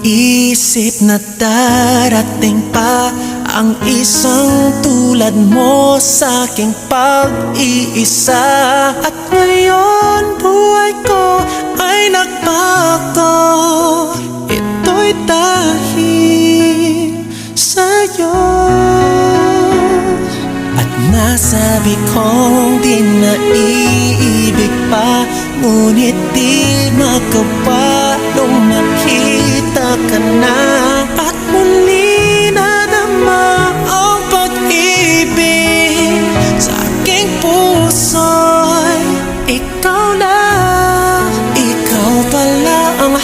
Naisip na darating pa ang isang tulad mo sa aking pag-iisa. At ngayon buhay ko ay nagbago. Ito'y dahil sa'yo. At nasabi kong di na iibig pa, ngunit di magawa nung makita ka na. At muli nadama ang pag-ibig sa aking puso'y ikaw na. Ikaw pala ang